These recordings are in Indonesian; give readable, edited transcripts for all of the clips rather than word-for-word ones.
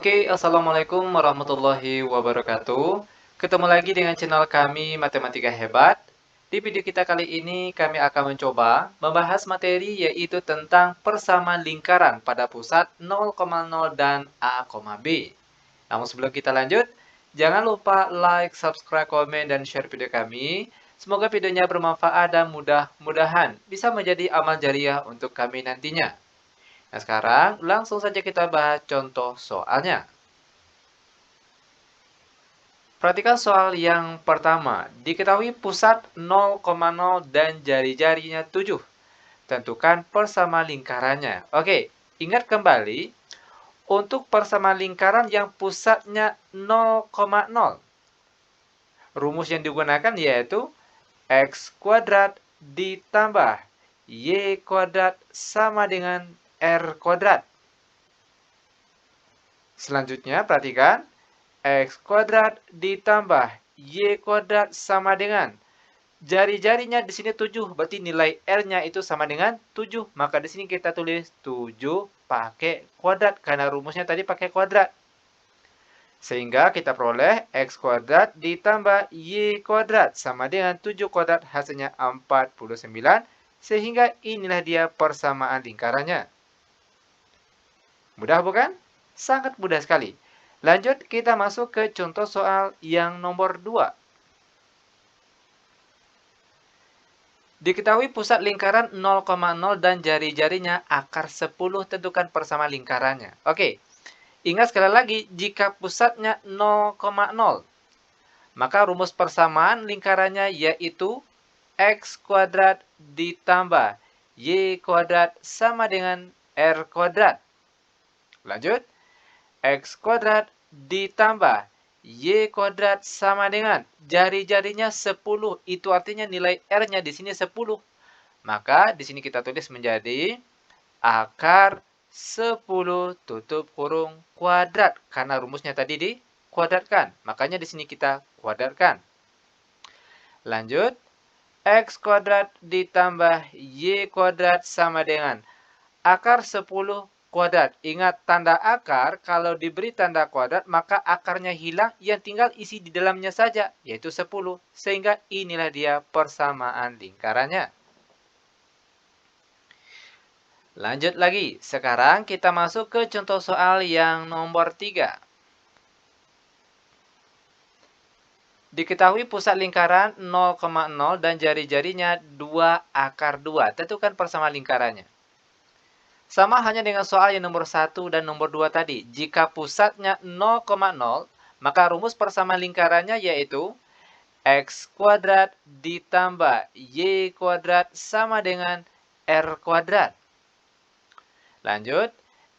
Oke, Assalamualaikum warahmatullahi wabarakatuh. Ketemu lagi dengan channel kami Matematika Hebat. Di video kita kali ini kami akan mencoba membahas materi yaitu tentang persamaan lingkaran pada pusat 0,0 dan A, B. Namun sebelum kita lanjut, jangan lupa like, subscribe, komen, dan share video kami. Semoga videonya bermanfaat dan mudah-mudahan bisa menjadi amal jariah untuk kami nantinya. Nah, sekarang langsung saja kita bahas contoh soalnya. Perhatikan soal yang pertama. Diketahui pusat 0,0 dan jari-jarinya 7. Tentukan persamaan lingkarannya. Oke, ingat kembali. Untuk persamaan lingkaran yang pusatnya 0,0. Rumus yang digunakan yaitu X kuadrat ditambah Y kuadrat sama dengan R kuadrat. Selanjutnya, perhatikan. X kuadrat ditambah Y kuadrat sama dengan jari-jarinya di sini 7, berarti nilai R-nya itu sama dengan 7. Maka di sini kita tulis 7 pakai kuadrat karena rumusnya tadi pakai kuadrat. Sehingga kita peroleh X kuadrat ditambah Y kuadrat sama dengan 7 kuadrat hasilnya 49. Sehingga inilah dia persamaan lingkarannya. Mudah bukan? Sangat mudah sekali. Lanjut, kita masuk ke contoh soal yang nomor 2. Diketahui pusat lingkaran 0,0 dan jari-jarinya akar 10, tentukan persamaan lingkarannya. Oke, ingat sekali lagi, jika pusatnya 0,0, maka rumus persamaan lingkarannya yaitu X kuadrat ditambah Y kuadrat sama dengan R kuadrat. Lanjut. X kuadrat ditambah Y kuadrat sama dengan jari-jarinya 10. Itu artinya nilai R-nya di sini 10. Maka di sini kita tulis menjadi akar 10 tutup kurung kuadrat. Karena rumusnya tadi dikuadratkan. Makanya di sini kita kuadratkan. Lanjut. X kuadrat ditambah Y kuadrat sama dengan akar 10 kuadrat. Ingat, tanda akar, kalau diberi tanda kuadrat, maka akarnya hilang, yang tinggal isi di dalamnya saja, yaitu 10. Sehingga inilah dia persamaan lingkarannya. Lanjut lagi. Sekarang kita masuk ke contoh soal yang nomor 3. Diketahui pusat lingkaran 0,0 dan jari-jarinya 2 akar 2. Tentukan persamaan lingkarannya. Sama hanya dengan soal yang nomor 1 dan nomor 2 tadi. Jika pusatnya 0,0, maka rumus persamaan lingkarannya yaitu X kuadrat ditambah Y kuadrat sama dengan R kuadrat. Lanjut,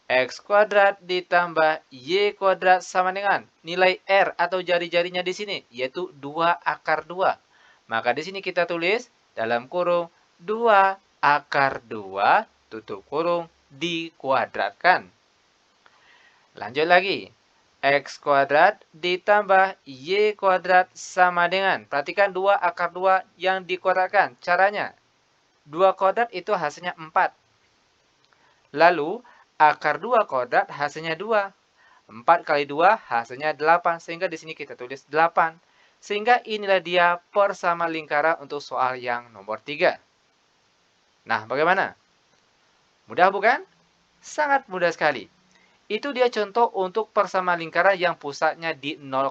X kuadrat ditambah Y kuadrat sama dengan nilai R atau jari-jarinya di sini, yaitu 2 akar 2. Maka di sini kita tulis dalam kurung 2 akar 2 tutup kurung dikuadratkan. Lanjut lagi. X kuadrat ditambah Y kuadrat sama dengan, perhatikan 2 akar 2 yang dikuadratkan. Caranya, 2 kuadrat itu hasilnya 4. Lalu, akar 2 kuadrat hasilnya 2. 4 kali 2 hasilnya 8. Sehingga di sini kita tulis 8. Sehingga inilah dia persamaan lingkaran untuk soal yang nomor 3. Nah, bagaimana? Mudah bukan? Sangat mudah sekali. Itu dia contoh untuk persamaan lingkaran yang pusatnya di 0,0.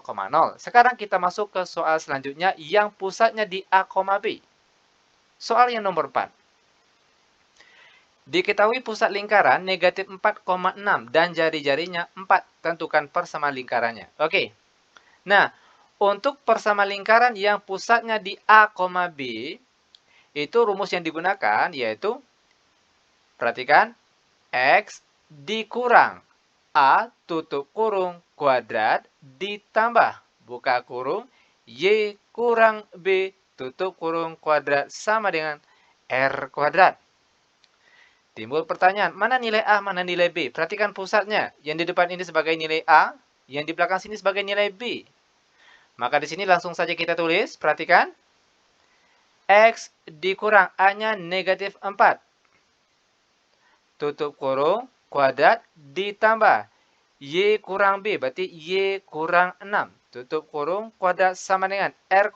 Sekarang kita masuk ke soal selanjutnya yang pusatnya di A, B. Soal yang nomor 4. Diketahui pusat lingkaran negatif 4,6 dan jari-jarinya 4. Tentukan persamaan lingkarannya. Oke. Nah, untuk persamaan lingkaran yang pusatnya di A, B, itu rumus yang digunakan yaitu, perhatikan, X dikurang A tutup kurung kuadrat ditambah buka kurung Y kurang B tutup kurung kuadrat sama dengan R kuadrat. Timbul pertanyaan, mana nilai A, mana nilai B? Perhatikan pusatnya. Yang di depan ini sebagai nilai A, yang di belakang sini sebagai nilai B. Maka di sini langsung saja kita tulis, perhatikan. X dikurang A-nya negatif 4. Tutup kurung kuadrat ditambah Y kurang B, berarti Y kurang 6. Tutup kurung, kuadrat sama dengan R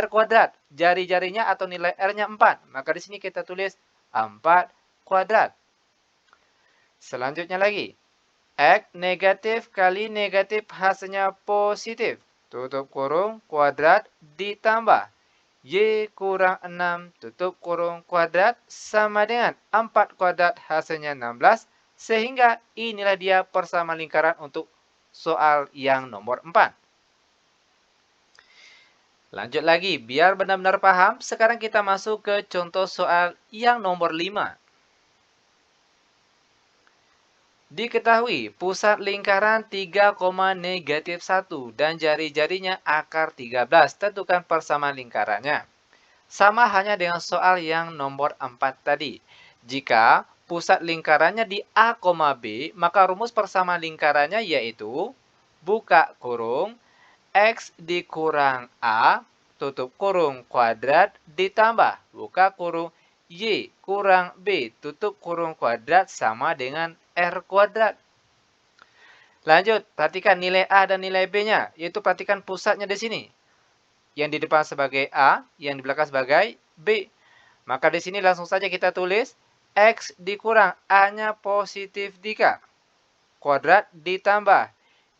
kuadrat. Jari-jarinya atau nilai R-nya 4. Maka di sini kita tulis 4 kuadrat. Selanjutnya lagi. X negatif kali negatif hasilnya positif. Tutup kurung, kuadrat ditambah. Y kurang 6, tutup kurung, kuadrat sama dengan 4 kuadrat hasilnya 16. Sehingga inilah dia persamaan lingkaran untuk soal yang nomor 4. Lanjut lagi, biar benar-benar paham, sekarang kita masuk ke contoh soal yang nomor 5. Diketahui, pusat lingkaran 3, negatif 1 dan jari-jarinya akar 13. Tentukan persamaan lingkarannya. Sama hanya dengan soal yang nomor 4 tadi. Jika pusat lingkarannya di A, B, maka rumus persamaan lingkarannya yaitu buka kurung X dikurang A, tutup kurung, kuadrat ditambah buka kurung Y kurang B, tutup kurung, kuadrat sama dengan R kuadrat. Lanjut, perhatikan nilai A dan nilai B-nya, yaitu perhatikan pusatnya di sini. Yang di depan sebagai A, yang di belakang sebagai B. Maka di sini langsung saja kita tulis X dikurang A-nya positif 3. Kuadrat ditambah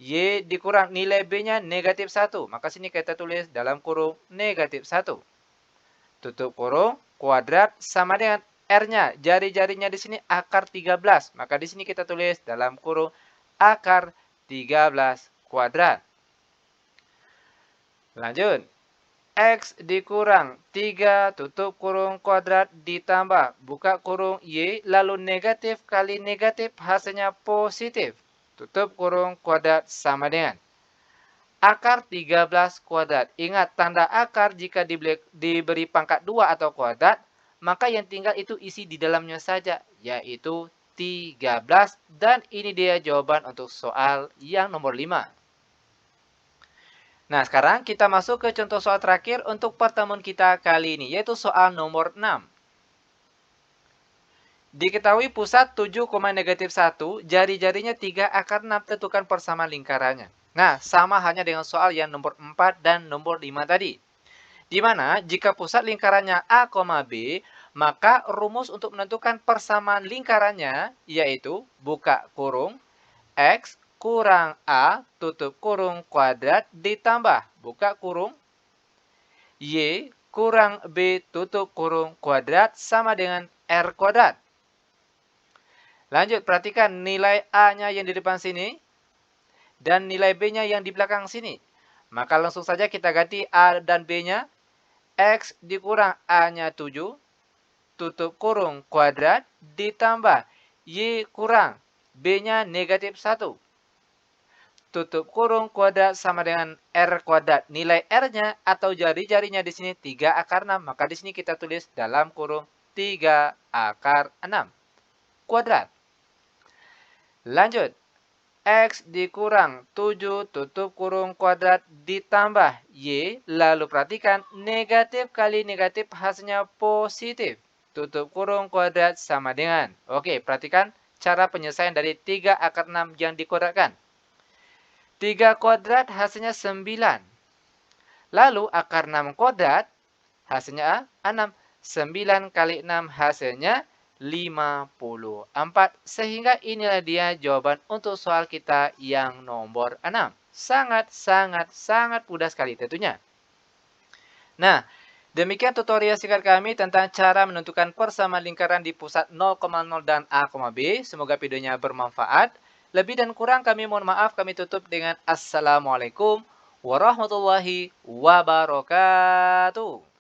Y dikurang nilai B-nya negatif 1. Maka sini kita tulis dalam kurung negatif 1. Tutup kurung, kuadrat sama dengan R-nya. Jari-jarinya di sini akar 13. Maka di sini kita tulis dalam kurung akar 13 kuadrat. Lanjut. X dikurang 3 tutup kurung kuadrat ditambah buka kurung Y lalu negatif kali negatif hasilnya positif. Tutup kurung kuadrat sama dengan akar 13 kuadrat. Ingat tanda akar jika diberi pangkat 2 atau kuadrat, maka yang tinggal itu isi di dalamnya saja, yaitu 13. Dan ini dia jawaban untuk soal yang nomor 5. Nah, sekarang kita masuk ke contoh soal terakhir untuk pertemuan kita kali ini, yaitu soal nomor 6. Diketahui pusat 7, negatif 1, jari-jarinya 3 akar 6, tentukan persamaan lingkarannya. Nah, sama hanya dengan soal yang nomor 4 dan nomor 5 tadi. Di mana jika pusat lingkarannya A, B, maka rumus untuk menentukan persamaan lingkarannya yaitu buka kurung X kurang A tutup kurung kuadrat ditambah buka kurung Y kurang B tutup kurung kuadrat sama dengan R kuadrat. Lanjut, perhatikan nilai A-nya yang di depan sini dan nilai B-nya yang di belakang sini. Maka langsung saja kita ganti A dan B-nya. X dikurang A-nya 7 tutup kurung kuadrat ditambah Y kurang B-nya negatif 1. Tutup kurung kuadrat sama dengan R kuadrat. Nilai R-nya atau jari-jarinya di sini 3 akar 6. Maka di sini kita tulis dalam kurung 3 akar 6 kuadrat. Lanjut. X dikurang 7 tutup kurung kuadrat ditambah Y. Lalu perhatikan negatif kali negatif hasilnya positif. Tutup kurung kuadrat sama dengan. Oke, perhatikan cara penyelesaian dari 3 akar 6 yang dikuadratkan. 3 kuadrat hasilnya 9. Lalu akar 6 kuadrat hasilnya 6. 9 kali 6 hasilnya 54. Sehingga inilah dia jawaban untuk soal kita yang nomor 6. Sangat mudah sekali tentunya. Nah, demikian tutorial singkat kami tentang cara menentukan persamaan lingkaran di pusat 0, dan A, B. Semoga videonya bermanfaat. Lebih dan kurang kami mohon maaf, kami tutup dengan Assalamualaikum warahmatullahi wabarakatuh.